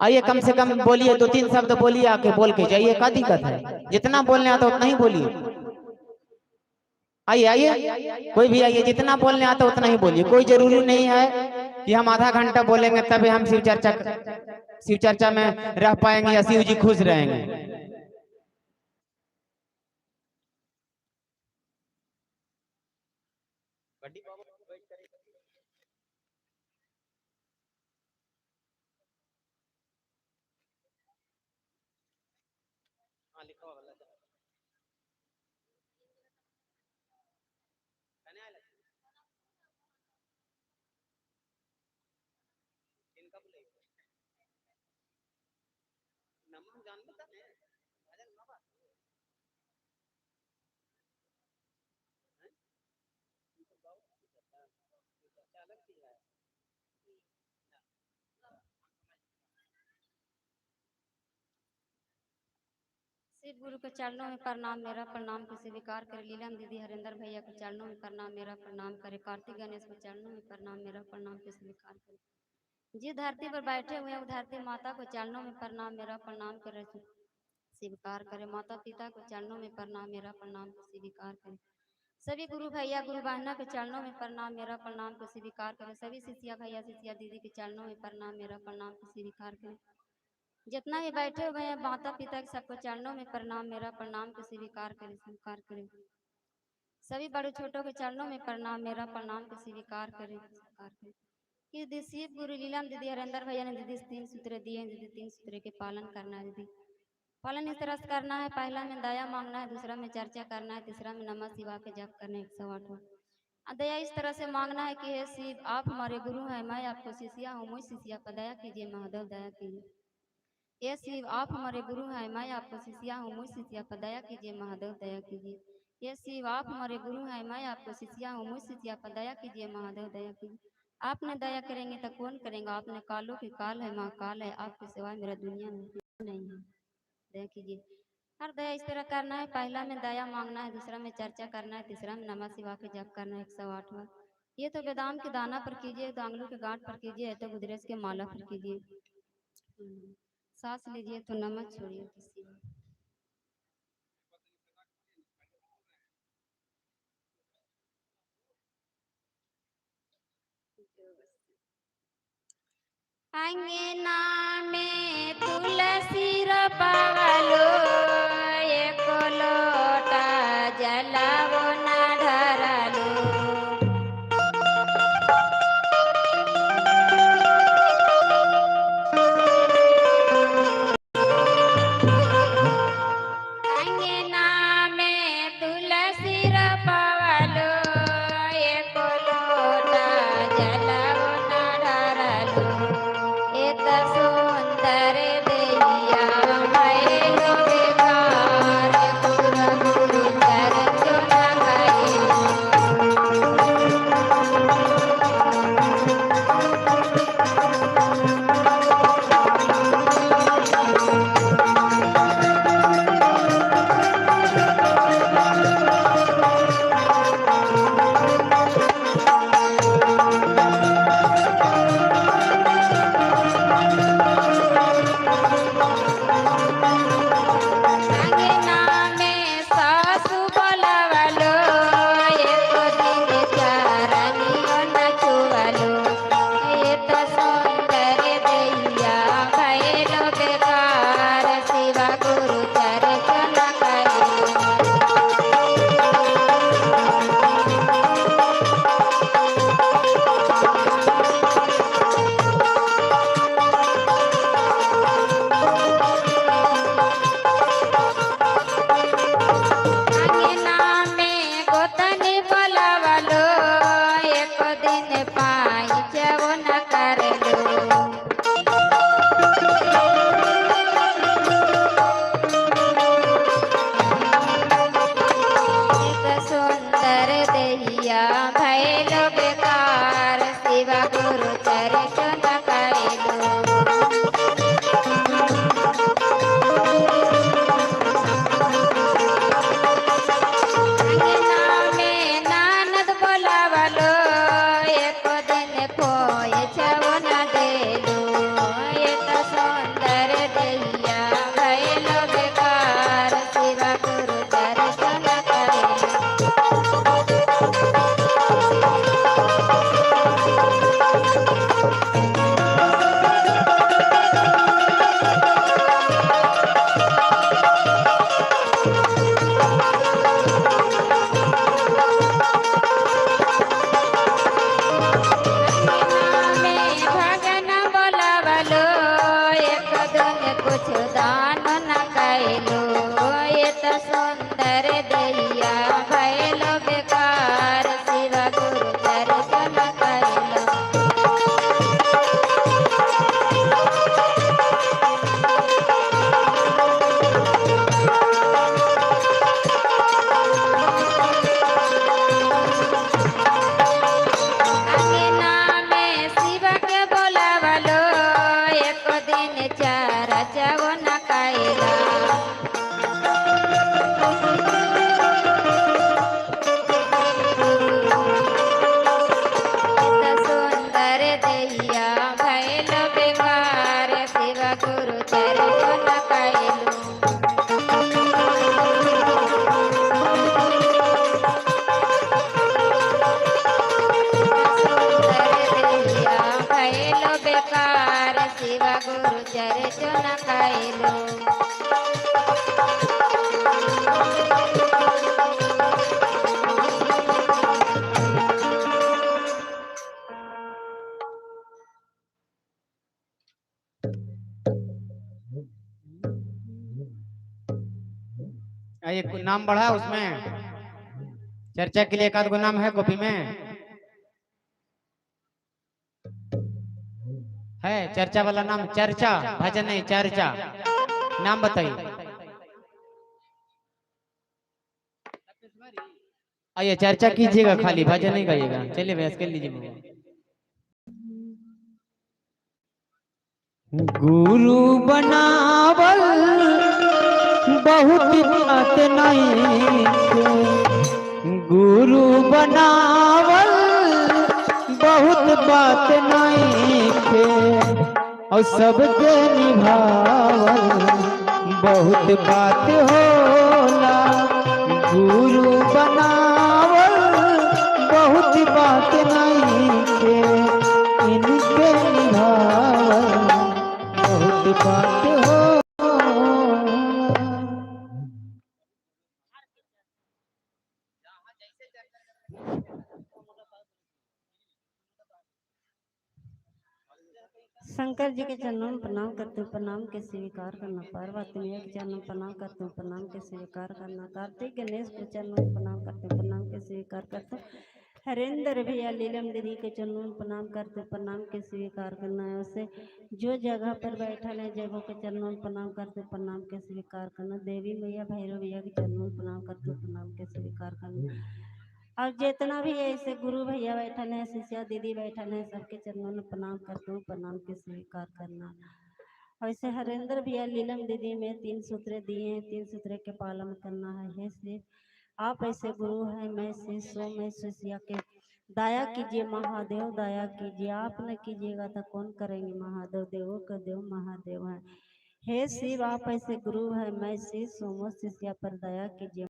आइए कम से कम बोलिए, 2-3 शब्द बोलिए, आके बोल के जाइए, क्या दिक्कत है? जितना बोलने आता उतना ही बोलिए। आइए आइए, कोई भी आइए, जितना बोलने आता उतना ही बोलिए। कोई जरूरी नहीं है कि हम आधा घंटा बोलेंगे तभी हम शिव चर्चा में रह पाएंगे या शिव जी खुश रहेंगे। शिव गुरु के चरणों में प्रणाम, मेरा प्रणाम को स्वीकार करे। लीलम दीदी, हरिंदर भैया के चरणों में प्रणाम, मेरा प्रणाम करे। कार्तिक गणेश के चरणों में प्रणाम, मेरा प्रणाम को स्वीकार करे। जिस धरती पर बैठे हुए हैं वो धरती माता को चरणों में प्रणाम, मेरा प्रणाम करे स्वीकार करे। माता पिता को चरणों में प्रणाम, मेरा प्रणाम को स्वीकार करे। सभी गुरु भैया गुरु बहना के चरणों में प्रणाम, मेरा प्रणाम को स्वीकार करे। सभी शिष्या भैया शिष्या दीदी के चरणों में प्रणाम, मेरा प्रणाम को स्वीकार करे। जितना भी बैठे हुए हैं माता पिता के सबको चरणों में प्रणाम, मेरा प्रणाम को स्वीकार करे स्वीकार करे। सभी बड़े छोटों के चरणों में प्रणाम, मेरा प्रणाम को स्वीकार करे स्वीकार करे। कि दीदी शिव गुरु लीलम दीदी, हरिंदर भैया ने दीदी 3 सूत्र दिए हैं। दीदी 3 सूत्र के पालन करना है। दीदी पालन इस तरह से करना है। पहला में दया मांगना है, दूसरा में चर्चा करना है, तीसरा में नमः शिवाय के जप करना है 108। दया इस तरह से मांगना है कि हे शिव, आप हमारे गुरु हैं, मैं आपको शिष्या हूँ, मुझ शिष्या पर दया कीजिए महादेव, दया कीजिए। ये शिव, आप हमारे गुरु हैं, मैं आपको शिष्या हूँ, मुझ शिष्या पर दया कीजिए महादेव, दया कीजिए। ये शिव, आप हमारे गुरु हैं, मैं आपको शिष्या हूँ, मुझ शिष्या पर दया कीजिए महादेव, दया कीजिए। आपने दया करेंगे तो कौन करेंगे? आपने कालों की काल है, महाकाल है, आपके सिवाय मेरा दुनिया में नहीं है, दया कीजिए। हर दया इस तरह करना है। पहला में दया मांगना है, दूसरा में चर्चा करना है, तीसरा में नमः शिवाय के जप करना है 108 बार। ये तो बेदाम के दाना पर कीजिए, तो आंगलों के गांठ पर कीजिए, तो गुदरेज के माला पर कीजिए। सांस लीजिए तो नमक छोड़िए किसी में। अंगना में तुलसी रोपवलो, एक लोटा जलावो न ढरलो। अंगना में तुलसी रोपवलो, एक लोटा जलावो न ढरलो। एक सुंदर दैया मैलो बेकार, गुरु गुरु चरण लगाइलो। कुछ दान न कैलो ये तो सुंदर दैया भैलो बेकार शिव गुरु दर्शन कैलो अंगना में शिव के बोलावलो एक दिन चर्चा वो न कैला सुंदर दैया भैल बेकार शिव गुरु दर्शन कैलो सुंदर दैया भैल बेकार शिव गुरु दर्शन कैलो एक नाम बढ़ा उसमें चर्चा के लिए एक आध गो नाम है कॉपी में है चर्चा वाला नाम चर्चा भजन नहीं चर्चा नाम बताइए आइए चर्चा कीजिएगा खाली भजन नहीं गाइएगा चलिए बहस कर लीजिए बाबा। गुरु बनावल बहुत बात नहीं गुरु बनावल बहुत बात नहीं और सबके निभावल बहुत बात होला गुरु बनावल बहुत बात नहीं इनके निभावल बहुत बात हो शंकर जी के चरणों में प्रणाम करते हूँ प्रणाम के स्वीकार करना पार्वती मैया के चरणों में प्रणाम करते हूँ प्रणाम के स्वीकार करना कार्तिक गणेश के चरणों में प्रणाम करते हूँ प्रणाम के स्वीकार करते हूँ हरेंद्र भैया लीलम दीदी के चरणों में प्रणाम करते हूँ प्रणाम के स्वीकार करना है उसे जो जगह पर बैठा है जगहों के चरणों में प्रणाम करते हूँ प्रणाम के स्वीकार करना देवी मैया भैरव भैया के चरणों में प्रणाम करते हूँ प्रणाम के स्वीकार करना और जितना भी ऐसे गुरु भैया बैठल हैं शिष्या दीदी बैठल हैं सबके चरणों में प्रणाम करते हूँ प्रणाम के स्वीकार करना वैसे हरेंद्र भैया लीलम दीदी में 3 सूत्र दिए हैं 3 सूत्र के पालन करना है सिर्फ आप ऐसे गुरु हैं मैं शिष्य मैं शिष्या के दया कीजिए महादेव दया कीजिए आप न कीजिएगा तो कौन करेंगे महादेव देवों का देव महादेव है हे शिव आप ऐसे गुरु हैं मैं शिष्य हूँ शिष्या पर दया कीजिए